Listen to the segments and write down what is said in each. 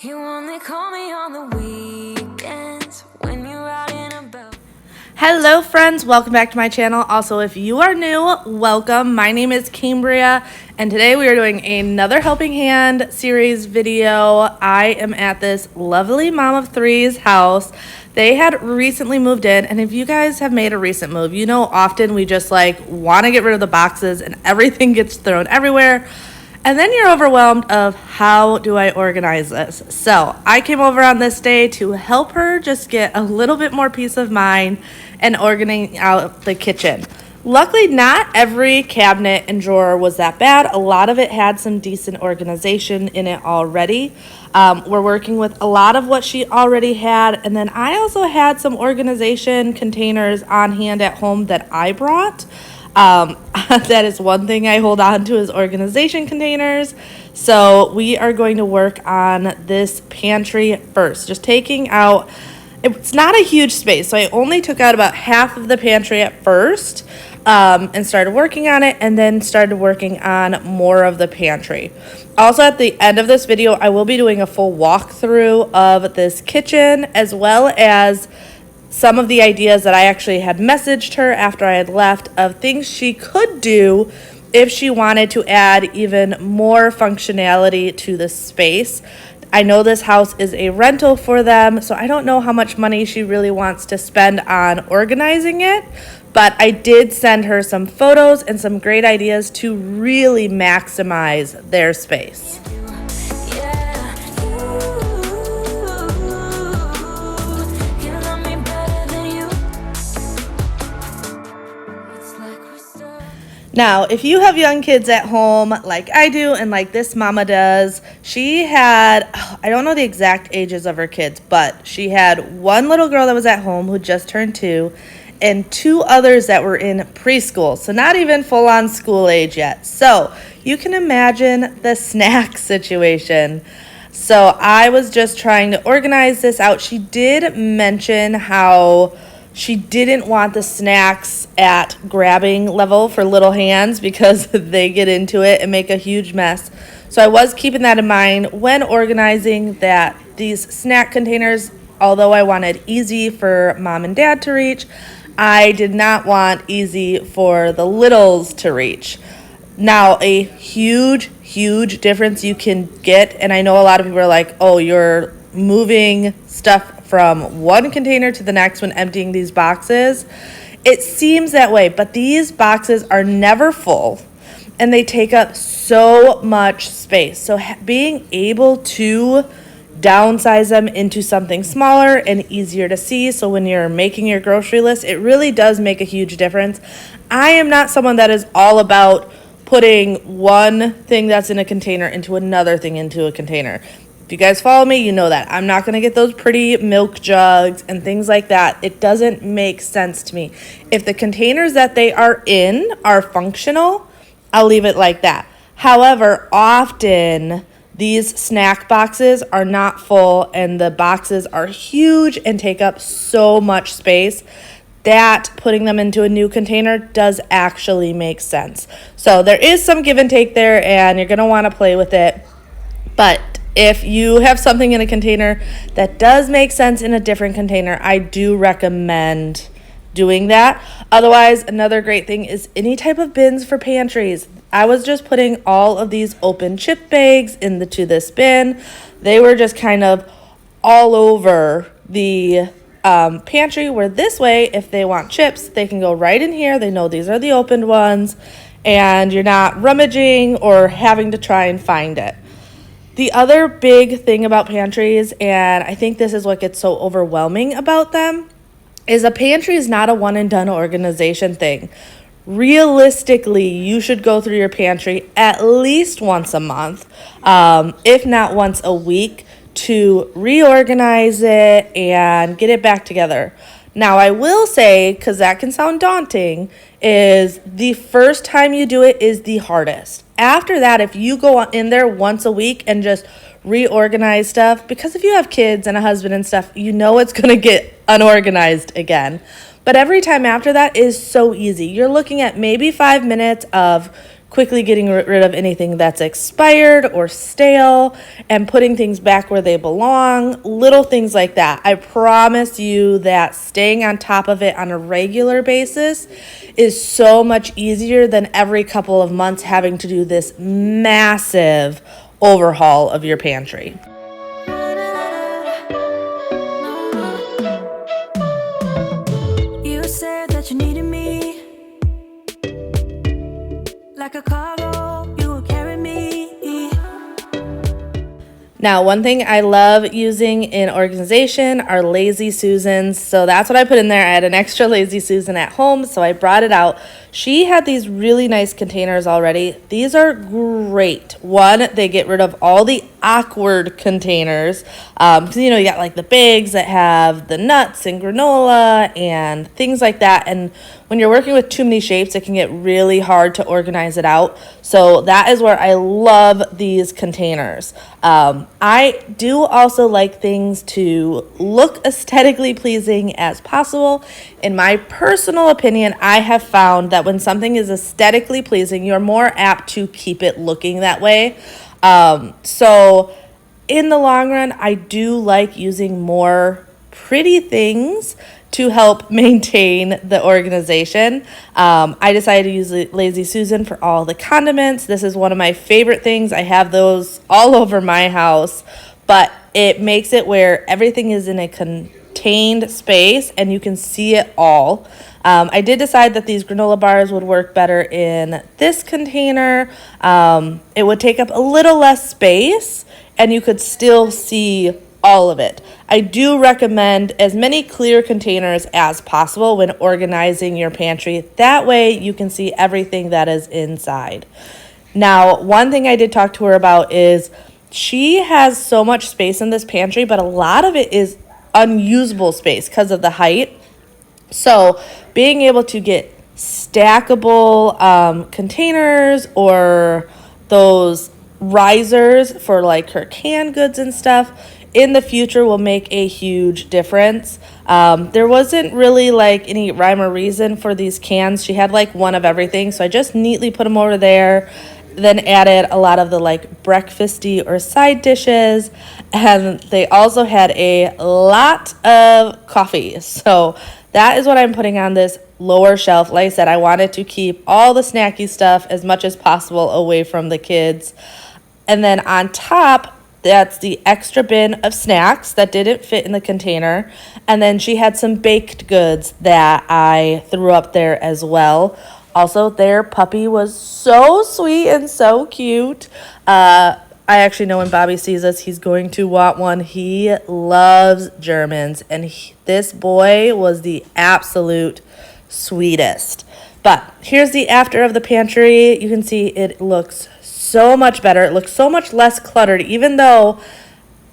You only call me on the weekends when you're out and about. Hello friends, welcome back to my channel. Also, if you are new, welcome. My name is Cambriea and today we are doing another Helping Hand series video. I am at this lovely mom of three's house. They had recently moved in, and if you guys have made a recent move, you know often we just want to get rid of the boxes and everything gets thrown everywhere. And then you're overwhelmed of how do I organize this? So I came over on this day to help her just get a little bit more peace of mind and organizing out the kitchen. Luckily, not every cabinet and drawer was that bad. A lot of it had some decent organization in it already. We're working with a lot of what she already had. And then I also had some organization containers on hand at home that I brought. That is one thing I hold on to is organization containers. So we are going to work on this pantry first, just taking out, it's not a huge space, so I only took out about half of the pantry at first, and started working on it, and then started working on more of the pantry. Also, at the end of this video, I will be doing a full walkthrough of this kitchen, as well as some of the ideas that I actually had messaged her after I had left of things she could do if she wanted to add even more functionality to the space. I know this house is a rental for them, so I don't know how much money she really wants to spend on organizing it, but I did send her some photos and some great ideas to really maximize their space. Now, if you have young kids at home like I do and like this mama does, she had, I don't know the exact ages of her kids, but she had one little girl that was at home who just turned 2 and 2 others that were in preschool, so not even full-on school age yet. So you can imagine the snack situation. So I was just trying to organize this out. She did mention how she didn't want the snacks at grabbing level for little hands because they get into it and make a huge mess. So I was keeping that in mind when organizing that these snack containers, although I wanted easy for mom and dad to reach, I did not want easy for the littles to reach. Now, a huge difference you can get, and I know a lot of people are like, oh, you're moving stuff from one container to the next when emptying these boxes. It seems that way, but these boxes are never full and they take up so much space. So being able to downsize them into something smaller and easier to see, so when you're making your grocery list, it really does make a huge difference. I am not someone that is all about putting one thing that's in a container into another thing into a container. If you guys follow me, you know that. I'm not going to get those pretty milk jugs and things like that. It doesn't make sense to me. If the containers that they are in are functional, I'll leave it like that. However, often these snack boxes are not full and the boxes are huge and take up so much space that putting them into a new container does actually make sense. So there is some give and take there, and you're going to want to play with it. But if you have something in a container that does make sense in a different container, I do recommend doing that. Otherwise, another great thing is any type of bins for pantries. I was just putting all of these open chip bags into this bin. They were just kind of all over the pantry, where this way, if they want chips, they can go right in here. They know these are the opened ones, and you're not rummaging or having to try and find it. The other big thing about pantries, and I think this is what gets so overwhelming about them, is a pantry is not a one and done organization thing. Realistically, you should go through your pantry at least once a month, if not once a week, to reorganize it and get it back together. Now, I will say, because that can sound daunting, is the first time you do it is the hardest. After that, if you go in there once a week and just reorganize stuff, because if you have kids and a husband and stuff, you know it's going to get unorganized again. But every time after that is so easy. You're looking at maybe 5 minutes of quickly getting rid of anything that's expired or stale, and putting things back where they belong, little things like that. I promise you that staying on top of it on a regular basis is so much easier than every couple of months having to do this massive overhaul of your pantry. You said that you needed me like a cargo, you will carry me. Now, one thing I love using in organization are Lazy Susans. So that's what I put in there. I had an extra Lazy Susan at home, so I brought it out. She had these really nice containers already. These are great. One, they get rid of all the awkward containers. Because, you got like the bags that have the nuts and granola and things like that. And when you're working with too many shapes, it can get really hard to organize it out. So that is where I love these containers. I do also like things to look aesthetically pleasing as possible. In my personal opinion, I have found that when something is aesthetically pleasing, you're more apt to keep it looking that way. So in the long run, I do like using more pretty things to help maintain the organization. I decided to use Lazy Susan for all the condiments. This is one of my favorite things. I have those all over my house, but it makes it where everything is in a contained space and you can see it all. I did decide that these granola bars would work better in this container. It would take up a little less space and you could still see all of it. I do recommend as many clear containers as possible when organizing your pantry. That way you can see everything that is inside. Now, one thing I did talk to her about is she has so much space in this pantry, but a lot of it is unusable space because of the height. So being able to get stackable containers or those risers for like her canned goods and stuff in the future will make a huge difference. There wasn't really like any rhyme or reason for these cans. She had like one of everything, so I just neatly put them over there, then added a lot of the like breakfasty or side dishes, and they also had a lot of coffee. So that is what I'm putting on this lower shelf. Like I said, I wanted to keep all the snacky stuff as much as possible away from the kids. And then on top, that's the extra bin of snacks that didn't fit in the container. And then she had some baked goods that I threw up there as well. Also, their puppy was so sweet and so cute. I actually know when Bobby sees us, he's going to want one. He loves Germans, and this boy was the absolute sweetest. But here's the after of the pantry. You can see it looks so much better. It looks so much less cluttered, even though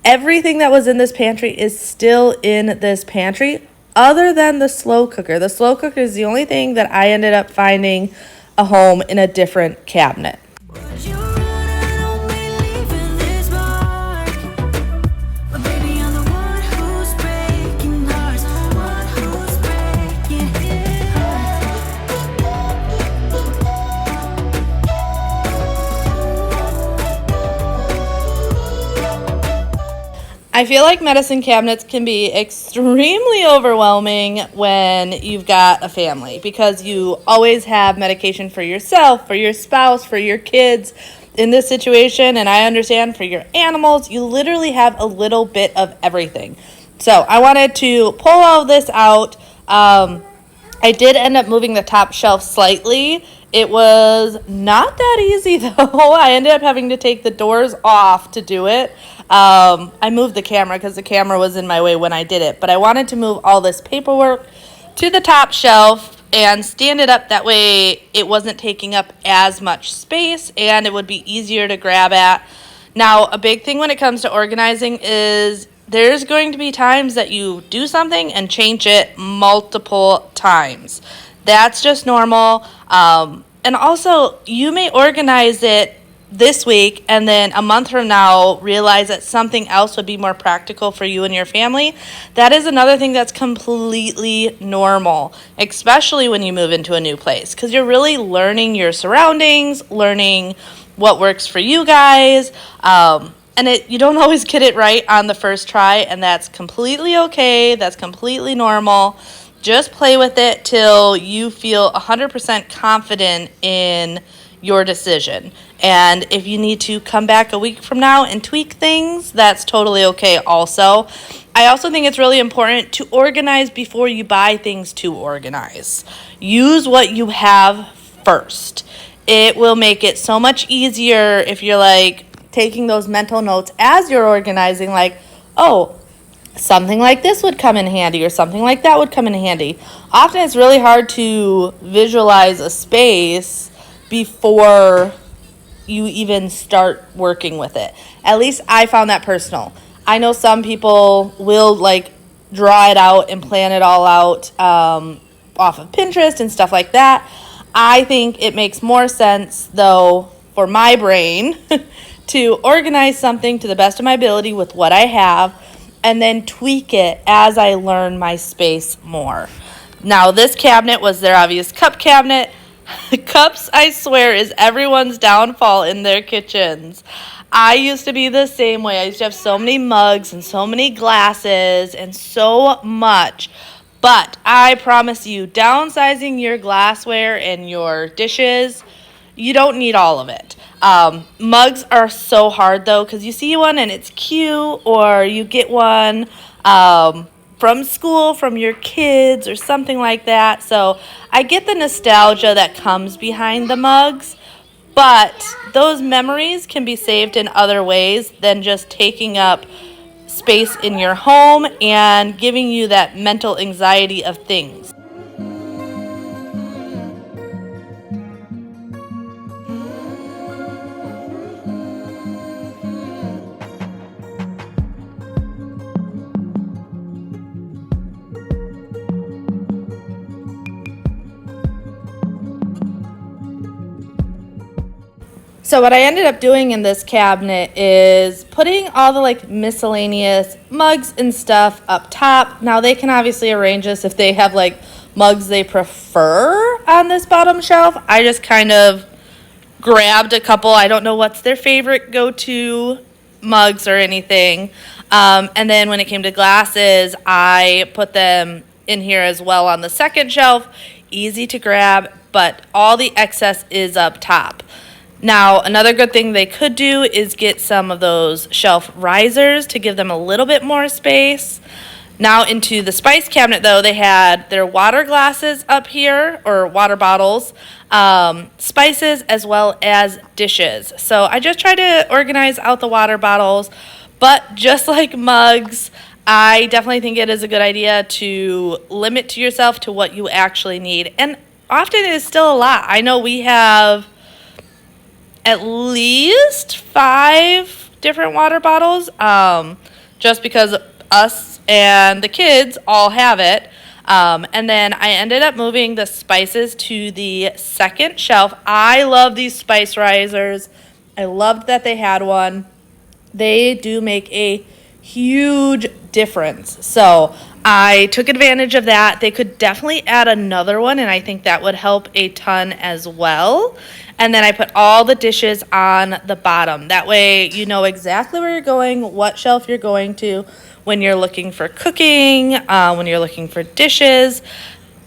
everything that was in this pantry is still in this pantry, other than the slow cooker. The slow cooker is the only thing that I ended up finding a home in a different cabinet. Would you run on me leaving this mark? But baby, I'm the one who's breaking hearts, one who's breaking I feel like medicine cabinets can be extremely overwhelming when you've got a family because you always have medication for yourself, for your spouse, for your kids in this situation. And I understand for your animals, you literally have a little bit of everything. So I wanted to pull all of this out. I did end up moving the top shelf slightly. It was not that easy though. I ended up having to take the doors off to do it. I moved the camera because the camera was in my way when I did it, but I wanted to move all this paperwork to the top shelf and stand it up. That way it wasn't taking up as much space and it would be easier to grab at. Now, a big thing when it comes to organizing is there's going to be times that you do something and change it multiple times. That's just normal. And also, you may organize it this week and then a month from now realize that something else would be more practical for you and your family, that is another thing that's completely normal, especially when you move into a new place, because you're really learning your surroundings, learning what works for you guys. And you don't always get it right on the first try, and that's completely okay. That's completely normal. Just play with it till you feel 100% confident in your decision. And if you need to come back a week from now and tweak things, that's totally okay also. I also think it's really important to organize before you buy things to organize. Use what you have first. It will make it so much easier if you're like taking those mental notes as you're organizing, like, oh, something like this would come in handy or something like that would come in handy. Often it's really hard to visualize a space before you even start working with it. At least I found that personal. I know some people will like draw it out and plan it all out off of Pinterest and stuff like that. I think it makes more sense, though, for my brain to organize something to the best of my ability with what I have and then tweak it as I learn my space more. Now, this cabinet was their obvious cup cabinet. Cups, I swear, is everyone's downfall in their kitchens. I used to be the same way. I used to have so many mugs and so many glasses and so much. But I promise you, downsizing your glassware and your dishes, you don't need all of it. Mugs are so hard, though, because you see one and it's cute, or you get one from school, from your kids, or something like that. So I get the nostalgia that comes behind the mugs, but those memories can be saved in other ways than just taking up space in your home and giving you that mental anxiety of things. So what I ended up doing in this cabinet is putting all the like miscellaneous mugs and stuff up top. Now they can obviously arrange this if they have like mugs they prefer on this bottom shelf. I just kind of grabbed a couple. I don't know what's their favorite go-to mugs or anything. And then when it came to glasses, I put them in here as well on the second shelf. Easy to grab, but all the excess is up top. Now, another good thing they could do is get some of those shelf risers to give them a little bit more space. Now, into the spice cabinet, though, they had their water glasses up here, or water bottles, spices, as well as dishes. So I just try to organize out the water bottles, but just like mugs, I definitely think it is a good idea to limit to yourself to what you actually need. And often it is still a lot. I know we have at least 5 different water bottles, just because us and the kids all have it. And then I ended up moving the spices to the second shelf. I love these spice risers. I loved that they had one. They do make a huge difference. So I took advantage of that. They could definitely add another one, and I think that would help a ton as well. And then I put all the dishes on the bottom. That way you know exactly where you're going, what shelf you're going to when you're looking for cooking, when you're looking for dishes.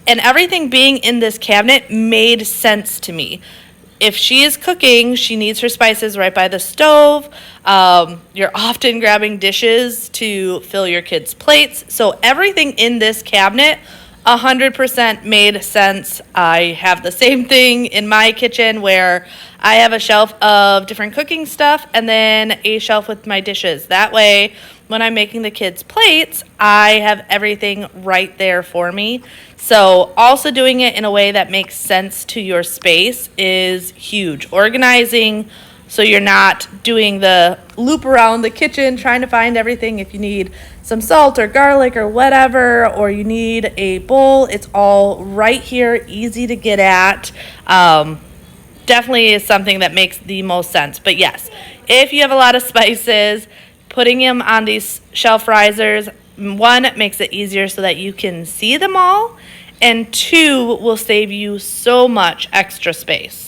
And everything being in this cabinet made sense to me. If she is cooking, she needs her spices right by the stove. You're often grabbing dishes to fill your kids' plates. So everything in this cabinet 100% made sense. I have the same thing in my kitchen where I have a shelf of different cooking stuff and then a shelf with my dishes. That way, when I'm making the kids' plates, I have everything right there for me. So also doing it in a way that makes sense to your space is huge. Organizing so you're not doing the loop around the kitchen trying to find everything. If you need some salt or garlic or whatever, or you need a bowl, it's all right here, easy to get at. definitely is something that makes the most sense. But yes, if you have a lot of spices, putting them on these shelf risers, one, makes it easier so that you can see them all, and two, will save you so much extra space.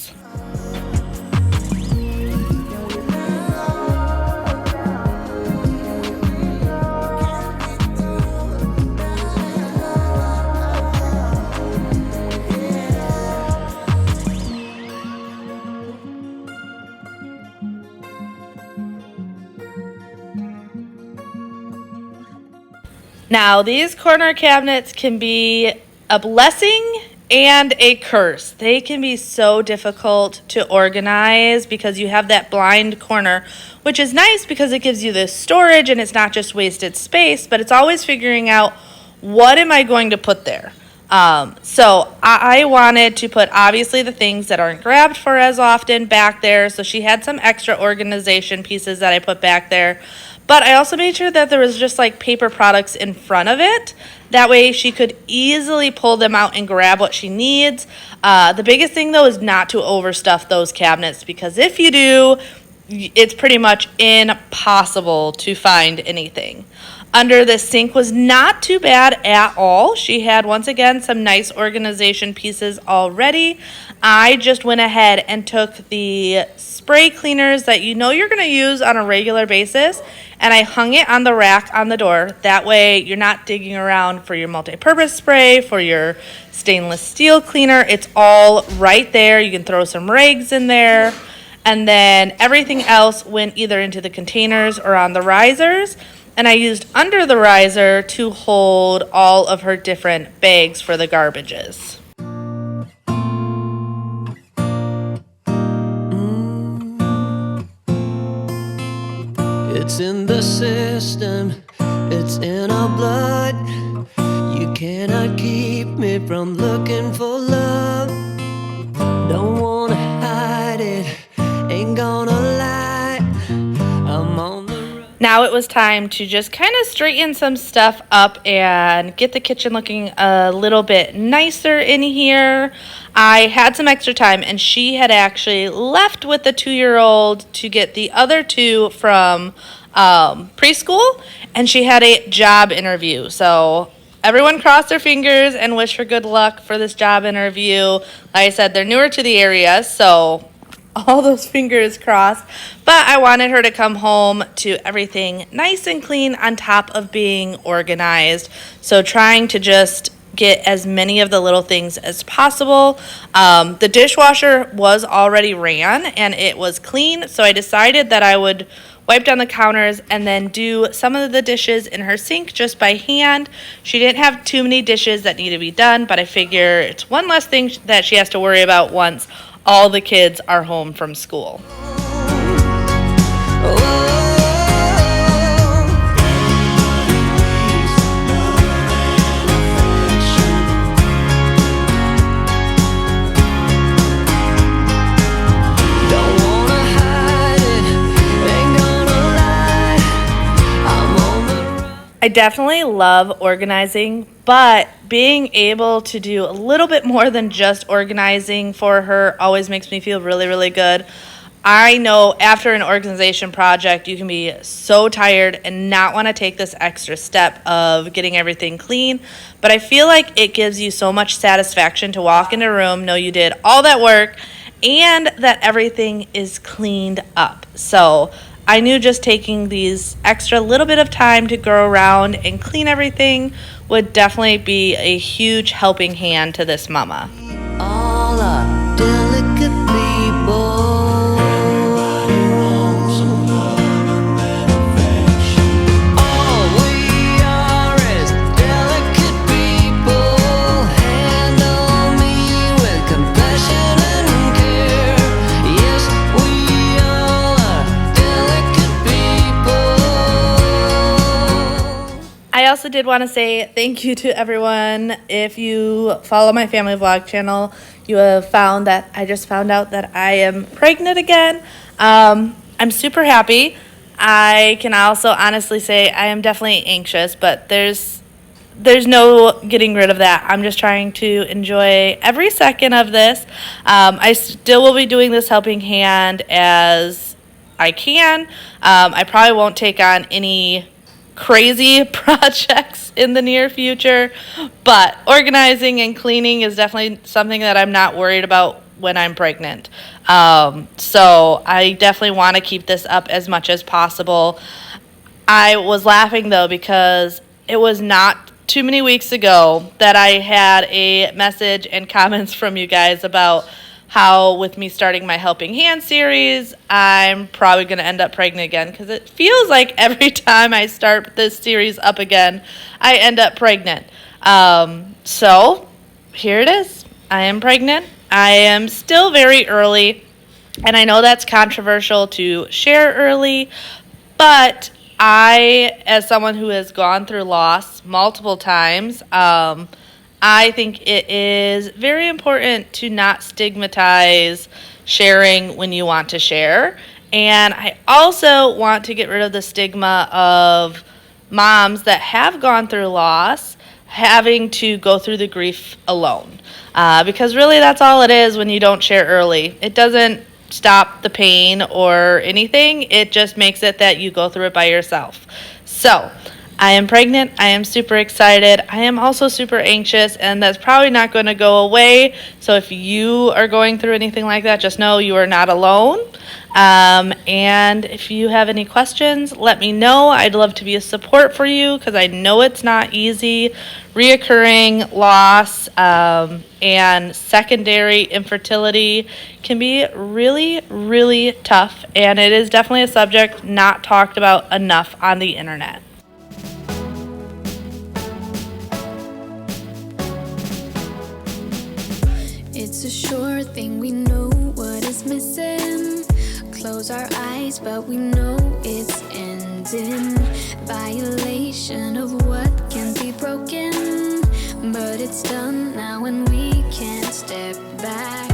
Now, these corner cabinets can be a blessing and a curse. They can be so difficult to organize because you have that blind corner, which is nice because it gives you this storage and it's not just wasted space, but it's always figuring out, what am I going to put there? So I wanted to put obviously the things that aren't grabbed for as often back there. So she had some extra organization pieces that I put back there. But I also made sure that there was just like paper products in front of it. That way she could easily pull them out and grab what she needs. The biggest thing though is not to overstuff those cabinets, because if you do, it's pretty much impossible to find anything. Under the sink was not too bad at all. She had, once again, some nice organization pieces already. I just went ahead and took the spray cleaners that you know you're going to use on a regular basis, and I hung it on the rack on the door. That way you're not digging around for your multi-purpose spray, for your stainless steel cleaner. It's all right there. You can throw some rags in there. And then everything else went either into the containers or on the risers. And I used under the riser to hold all of her different bags for the garbages. It's in the system, it's in our blood. You cannot keep me from looking for love. Don't wanna hide it, ain't gonna lie. I'm on the Now it was time to just kind of straighten some stuff up and get the kitchen looking a little bit nicer in here. I had some extra time, and she had actually left with the 2-year-old to get the other two from preschool, and she had a job interview. So everyone cross their fingers and wish her good luck for this job interview. Like I said, they're newer to the area, so all those fingers crossed. But I wanted her to come home to everything nice and clean on top of being organized. So trying to just get as many of the little things as possible. The dishwasher was already ran and it was clean, so I decided that I would wipe down the counters and then do some of the dishes in her sink just by hand. She didn't have too many dishes that need to be done, but I figure it's one less thing that she has to worry about once all the kids are home from school. I definitely love organizing, but being able to do a little bit more than just organizing for her always makes me feel really, really good. I know after an organization project, you can be so tired and not want to take this extra step of getting everything clean, but I feel like it gives you so much satisfaction to walk in a room, know you did all that work, and that everything is cleaned up. So I knew just taking these extra little bit of time to go around and clean everything would definitely be a huge helping hand to this mama. all are delicate people. All we are is delicate people. Handle me with compassion and care. Yes, we all are delicate people. I also did want to say thank you to everyone. If you follow my family vlog channel, you have found that I just found out that I am pregnant again. I'm super happy. I can also honestly say I am definitely anxious, but there's there's no getting rid of that. I'm just trying to enjoy every second of this. I still will be doing this helping hand as I can. I probably won't take on any crazy projects in the near future, but organizing and cleaning is definitely something that I'm not worried about when I'm pregnant. So I definitely want to keep this up as much as possible. I was laughing though because it was not too many weeks ago that I had a message and comments from you guys about how with me starting my Helping Hand series, I'm probably going to end up pregnant again because it feels like every time I start this series up again, I end up pregnant. So here it is. I am pregnant. I am still very early, and I know that's controversial to share early, but I, as someone who has gone through loss multiple times, I think it is very important to not stigmatize sharing when you want to share. And I also want to get rid of the stigma of moms that have gone through loss having to go through the grief alone. Because really that's all it is when you don't share early. It doesn't stop the pain or anything. It just makes it that you go through it by yourself. So I am pregnant. I am super excited. I am also super anxious, and that's probably not going to go away. So if you are going through anything like that, just know you are not alone. And if you have any questions, let me know. I'd love to be a support for you because I know it's not easy. Reoccurring loss and secondary infertility can be really, really tough, and it is definitely a subject not talked about enough on the internet. It's a sure thing, we know what is missing. Close our eyes, but we know it's ending. Violation of what can be broken, but it's done now and we can't step back.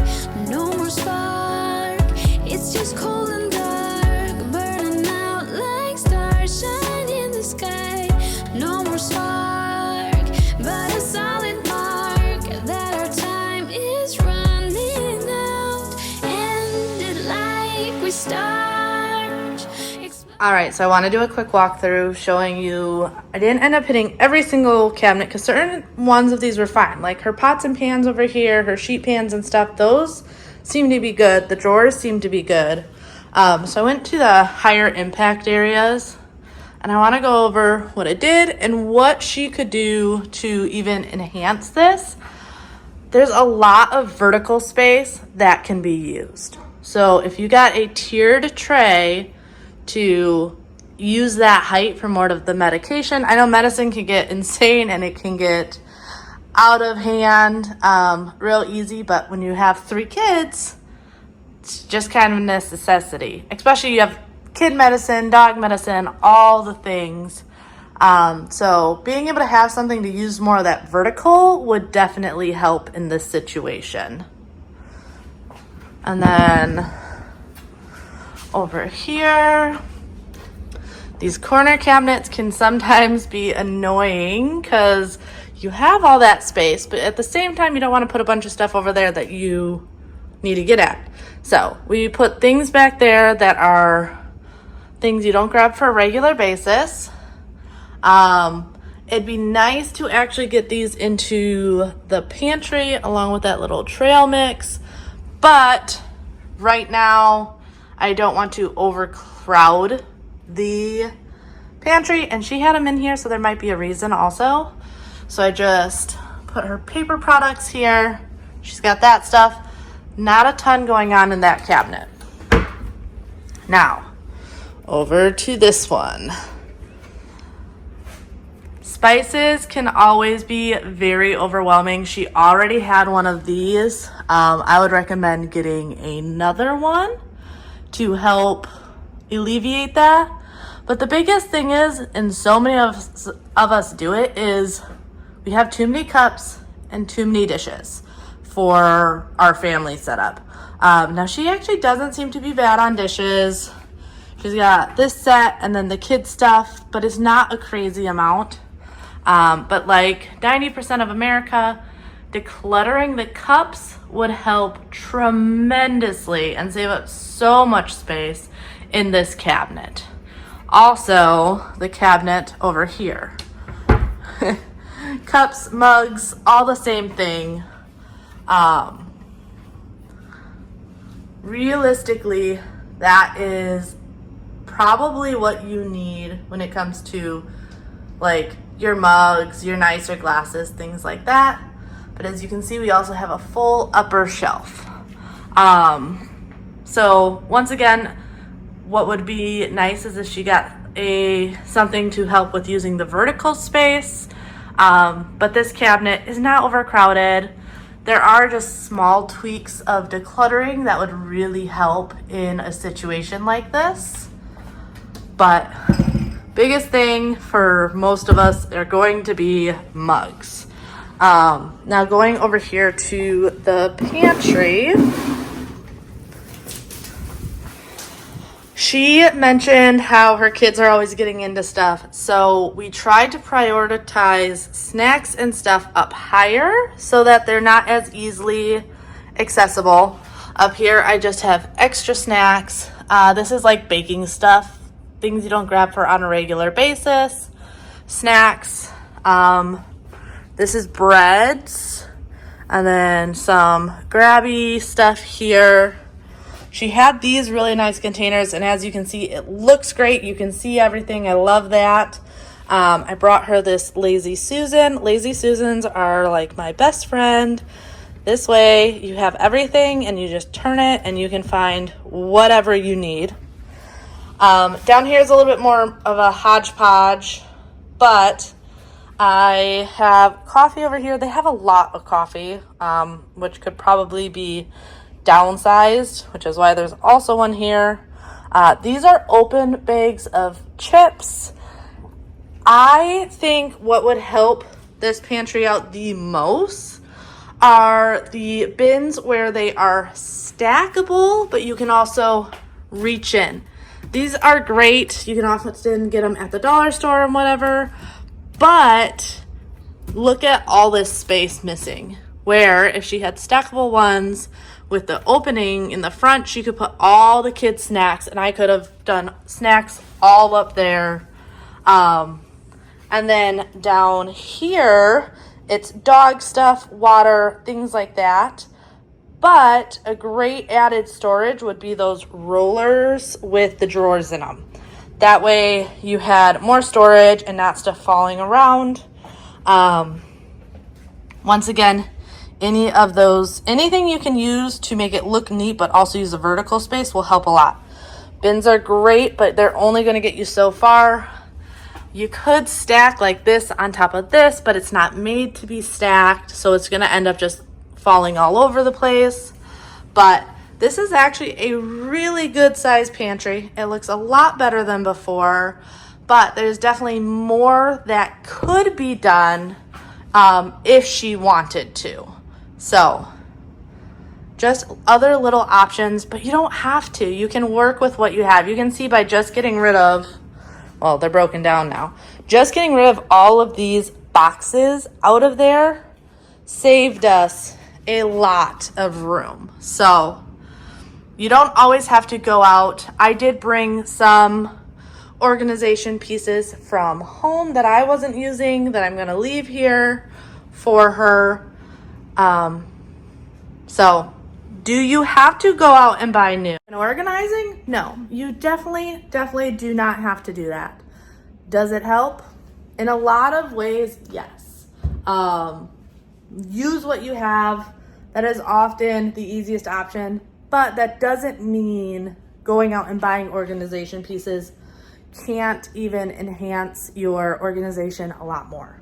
No more spark, it's just cold and dark, burning out like stars shine in the sky. No more spark, but a solid mark that our time is running out. Ended like we start. All right, so I want to do a quick walkthrough showing you, I didn't end up hitting every single cabinet because certain ones of these were fine. Like her pots and pans over here, her sheet pans and stuff, those seem to be good. The drawers seem to be good. So I went to the higher impact areas, and I want to go over what I did and what she could do to even enhance this. There's a lot of vertical space that can be used. So if you got a tiered tray to use that height for more of the medication. I know medicine can get insane and it can get out of hand real easy, but when you have 3 kids, it's just kind of a necessity. Especially you have kid medicine, dog medicine, all the things. So being able to have something to use more of that vertical would definitely help in this situation. And then over here, these corner cabinets can sometimes be annoying because you have all that space, but at the same time, you don't want to put a bunch of stuff over there that you need to get at. So we put things back there that are things you don't grab for a regular basis. It'd be nice to actually get these into the pantry along with that little trail mix, but right now I don't want to overcrowd the pantry, and she had them in here, so there might be a reason also. So I just put her paper products here. She's got that stuff. Not a ton going on in that cabinet. Now, over to this one. Spices can always be very overwhelming. She already had one of these. I would recommend getting another one to help alleviate that. But the biggest thing is, and so many of us do it, is we have too many cups and too many dishes for our family setup. Now she actually doesn't seem to be bad on dishes. She's got this set and then the kids stuff, but it's not a crazy amount. But like 90% of America, decluttering the cups would help tremendously and save up so much space in this cabinet. Also, the cabinet over here. Cups, mugs, all the same thing. Realistically, that is probably what you need when it comes to like your mugs, your nicer glasses, things like that. But as you can see, we also have a full upper shelf. So once again, what would be nice is if she got something to help with using the vertical space. But this cabinet is not overcrowded. There are just small tweaks of decluttering that would really help in a situation like this. But biggest thing for most of us are going to be mugs. Now going over here to the pantry, she mentioned how her kids are always getting into stuff. So we tried to prioritize snacks and stuff up higher so that they're not as easily accessible. Up here, I just have extra snacks. This is like baking stuff, things you don't grab for on a regular basis. Snacks. This is breads. And then some grabby stuff here. She had these really nice containers, and as you can see, it looks great. You can see everything. I love that. I brought her this Lazy Susan. Lazy Susans are like my best friend. This way, you have everything, and you just turn it, and you can find whatever you need. Down here is a little bit more of a hodgepodge, but I have coffee over here. They have a lot of coffee, which could probably be downsized, which is why there's also one here. These are open bags of chips. I think what would help this pantry out the most are the bins where they are stackable, but you can also reach in. These are great. You can often get them at the dollar store and whatever, but look at all this space missing, where if she had stackable ones with the opening in the front, she could put all the kids' snacks, and I could have done snacks all up there. And then down here, it's dog stuff, water, things like that. But a great added storage would be those rollers with the drawers in them. That way you had more storage and not stuff falling around. Once again, anything you can use to make it look neat but also use a vertical space will help a lot. Bins are great, but they're only going to get you so far. You could stack like this on top of this, but it's not made to be stacked, so it's going to end up just falling all over the place. But this is actually a really good size pantry. It looks a lot better than before, but there's definitely more that could be done if she wanted to. So just other little options, but you don't have to. You can work with what you have. You can see by just getting rid of, well, they're broken down now. Just getting rid of all of these boxes out of there saved us a lot of room. So you don't always have to go out. I did bring some organization pieces from home that I wasn't using that I'm going to leave here for her. So do you have to go out and buy new? And organizing? No, you definitely do not have to do that. Does it help? In a lot of ways, yes. Use what you have. That is often the easiest option, but that doesn't mean going out and buying organization pieces can't even enhance your organization a lot more.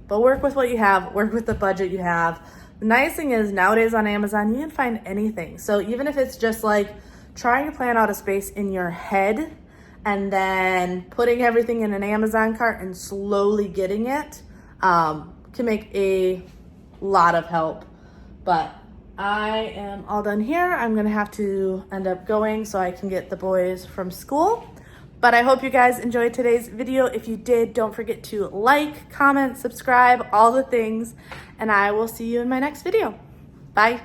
But work with what you have, work with the budget you have. The nice thing is nowadays on Amazon, you can find anything. So even if it's just like trying to plan out a space in your head and then putting everything in an Amazon cart and slowly getting it can make a lot of help. But I am all done here. I'm gonna have to end up going so I can get the boys from school. But I hope you guys enjoyed today's video. If you did, don't forget to like, comment, subscribe, all the things. And I will see you in my next video. Bye.